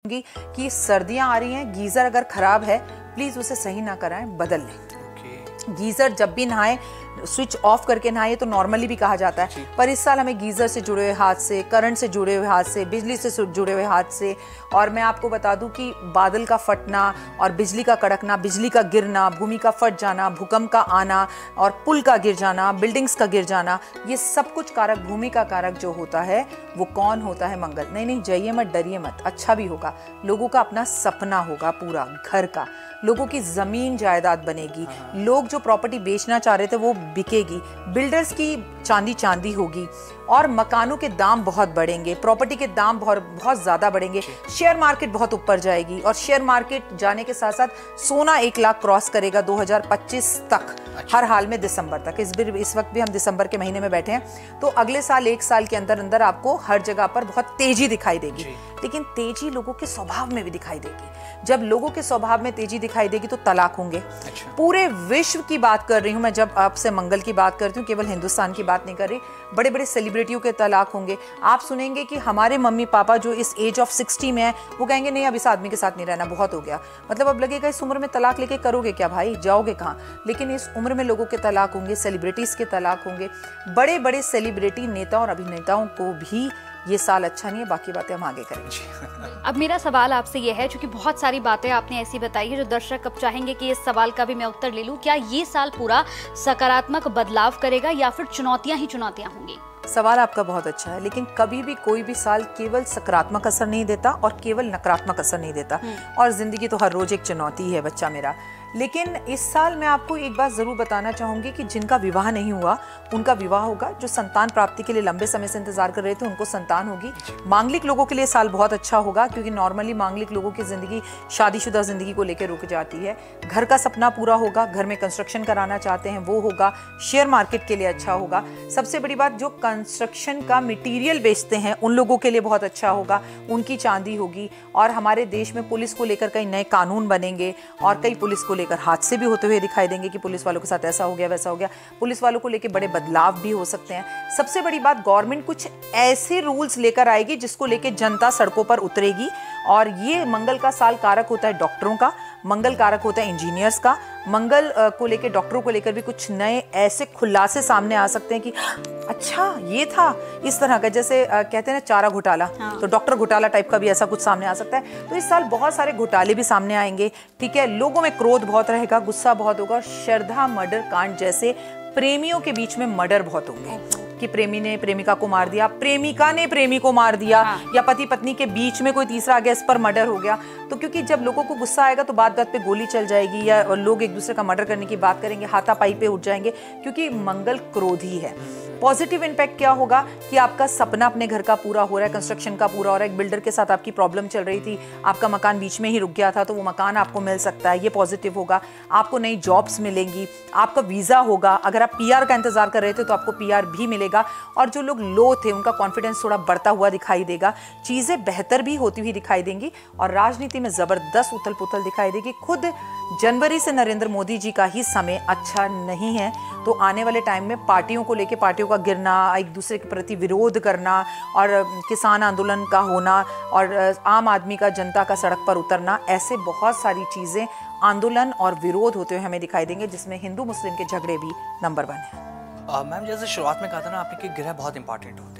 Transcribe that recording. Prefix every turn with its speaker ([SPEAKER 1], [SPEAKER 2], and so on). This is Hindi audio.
[SPEAKER 1] कि सर्दियां आ रही हैं, गीजर अगर खराब है प्लीज उसे सही ना कराएं, बदल लें। गीजर जब भी नहाएं स्विच ऑफ करके नहाए तो नॉर्मली भी कहा जाता है, पर इस साल हमें गीजर से जुड़े हुए हाथ से, करंट से जुड़े हुए हाथ से, बिजली से जुड़े हुए हाथ से, और मैं आपको बता दूं कि बादल का फटना और बिजली का कड़कना, बिजली का गिरना, भूमि का फट जाना, भूकंप का आना और पुल का गिर जाना, बिल्डिंग्स का गिर जाना, ये सब कुछ कारक, भूमि का कारक जो होता है वो कौन होता है? मंगल। नहीं, जाइए मत, डरिए मत, अच्छा भी होगा। लोगों का अपना सपना होगा पूरा घर का, लोगों की जमीन जायदाद बनेगी, लोग जो प्रॉपर्टी बेचना चाह रहे थे वो बिकेगी, बिल्डर्स की चांदी होगी और मकानों के दाम बहुत बढ़ेंगे, प्रॉपर्टी के दाम बहुत ज्यादा बढ़ेंगे, शेयर मार्केट बहुत ऊपर जाएगी और शेयर मार्केट जाने के साथ साथ सोना 1 लाख क्रॉस करेगा 2025 तक, हर हाल में दिसंबर तक। इस वक्त भी हम दिसंबर के महीने में बैठे हैं, तो अगले साल 1 साल के अंदर अंदर आपको हर जगह पर बहुत तेजी दिखाई देगी। लेकिन तेजी लोगों के स्वभाव में भी दिखाई देगी। जब लोगों के स्वभाव में तेजी दिखाई देगी तो तलाक होंगे। पूरे विश्व की बात कर रही हूं मैं, जब आपसे मंगल की बात करती हूँ, केवल हिंदुस्तान की बात नहीं कर रही, बड़े बड़े सेलिब्रिटियों के तलाक होंगे। आप सुनेंगे कि हमारे मम्मी पापा जो इस एज ऑफ 60 में है वो कहेंगे नहीं अब इस आदमी के साथ नहीं रहना, बहुत हो गया। मतलब अब लगेगा इस उम्र में तलाक लेके करोगे क्या भाई, जाओगे कहाँ? लेकिन इस उम्र में लोगों के तलाक होंगे, सेलिब्रिटीज के तलाक होंगे। बड़े बड़े सेलिब्रिटी नेता और अभिनेताओं को भी ये साल अच्छा नहीं है, बाकी बातें हम आगे करेंगे।
[SPEAKER 2] अब मेरा सवाल आपसे ये है, क्योंकि बहुत सारी बातें आपने ऐसी बताई है जो दर्शक अब चाहेंगे कि इस सवाल का भी मैं उत्तर ले लूं, क्या ये साल पूरा सकारात्मक बदलाव करेगा या फिर चुनौतियां ही चुनौतियां होंगी?
[SPEAKER 1] सवाल आपका बहुत अच्छा है, लेकिन कभी भी कोई भी साल केवल सकारात्मक असर नहीं देता और केवल नकारात्मक असर नहीं देता, और जिंदगी तो हर रोज एक चुनौती है बच्चा मेरा। लेकिन इस साल मैं आपको एक बात जरूर बताना चाहूंगी कि जिनका विवाह नहीं हुआ उनका विवाह होगा, जो संतान प्राप्ति के लिए लंबे समय से इंतजार कर रहे थे उनको संतान होगी। मांगलिक लोगों के लिए साल बहुत अच्छा होगा, क्योंकि नॉर्मली मांगलिक लोगों की जिंदगी शादीशुदा जिंदगी को लेकर रुक जाती है। घर का सपना पूरा होगा, घर में कंस्ट्रक्शन कराना चाहते हैं वो होगा। शेयर मार्केट के लिए अच्छा होगा। सबसे बड़ी बात, जो कंस्ट्रक्शन का मटेरियल बेचते हैं उन लोगों के लिए बहुत अच्छा होगा, उनकी चांदी होगी। और हमारे देश में पुलिस को लेकर कई नए कानून बनेंगे और कई पुलिस को लेकर हादसे भी होते हुए दिखाई देंगे कि पुलिस वालों के साथ ऐसा हो गया वैसा हो गया। पुलिस वालों को लेकर बड़े बदलाव भी हो सकते हैं। सबसे बड़ी बात, गवर्नमेंट कुछ ऐसे रूल्स लेकर आएगी जिसको लेकर जनता सड़कों पर उतरेगी। और ये मंगल का साल कारक होता है डॉक्टरों का, मंगल कारक होता है इंजीनियर्स का। मंगल को लेकर, डॉक्टरों को लेकर भी कुछ नए ऐसे खुलासे सामने आ सकते हैं कि अच्छा ये था, इस तरह का, जैसे कहते हैं ना चारा घोटाला, तो डॉक्टर घोटाला टाइप का भी ऐसा कुछ सामने आ सकता है। तो इस साल बहुत सारे घोटाले भी सामने आएंगे, ठीक है। लोगों में क्रोध बहुत रहेगा, गुस्सा बहुत होगा। श्रद्धा मर्डर कांड जैसे प्रेमियों के बीच में मर्डर बहुत होंगे कि प्रेमी ने प्रेमिका को मार दिया, प्रेमिका ने प्रेमी को मार दिया, या पति पत्नी के बीच में कोई तीसरा आ गया, इस पर मर्डर हो गया। तो क्योंकि जब लोगों को गुस्सा आएगा तो बात बात पे गोली चल जाएगी या लोग एक दूसरे का मर्डर करने की बात करेंगे, हाथापाई पे उठ जाएंगे, क्योंकि मंगल क्रोधी है। पॉजिटिव इम्पैक्ट क्या होगा कि आपका सपना अपने घर का पूरा हो रहा है, कंस्ट्रक्शन का पूरा हो रहा है। एक बिल्डर के साथ आपकी प्रॉब्लम चल रही थी, आपका मकान बीच में ही रुक गया था, तो वो मकान आपको मिल सकता है, ये पॉजिटिव होगा। आपको नई जॉब्स मिलेंगी, आपका वीजा होगा। अगर आप पीआर का इंतजार कर रहे थे तो आपको पीआर भी मिलेगा। और जो लोग लो थे उनका कॉन्फिडेंस थोड़ा बढ़ता हुआ दिखाई देगा, चीजें बेहतर भी होती हुई दिखाई देंगी। और राजनीति में जबरदस्त उथल पुथल दिखाई देगी। खुद जनवरी से नरेंद्र मोदी जी का ही समय अच्छा नहीं है, तो आने वाले टाइम में पार्टियों को लेकर, पार्टियों का गिरना, एक दूसरे के प्रति विरोध करना और किसान आंदोलन का होना और आम आदमी का, जनता का सड़क पर उतरना, ऐसे बहुत सारी चीजें आंदोलन और विरोध होते हुए हमें दिखाई देंगे, जिसमें हिंदू मुस्लिम के झगड़े भी नंबर 1 है।
[SPEAKER 3] मैम, जैसे शुरुआत में कहा था ना आपने कि ग्रह बहुत इंपॉर्टेंट होते हैं।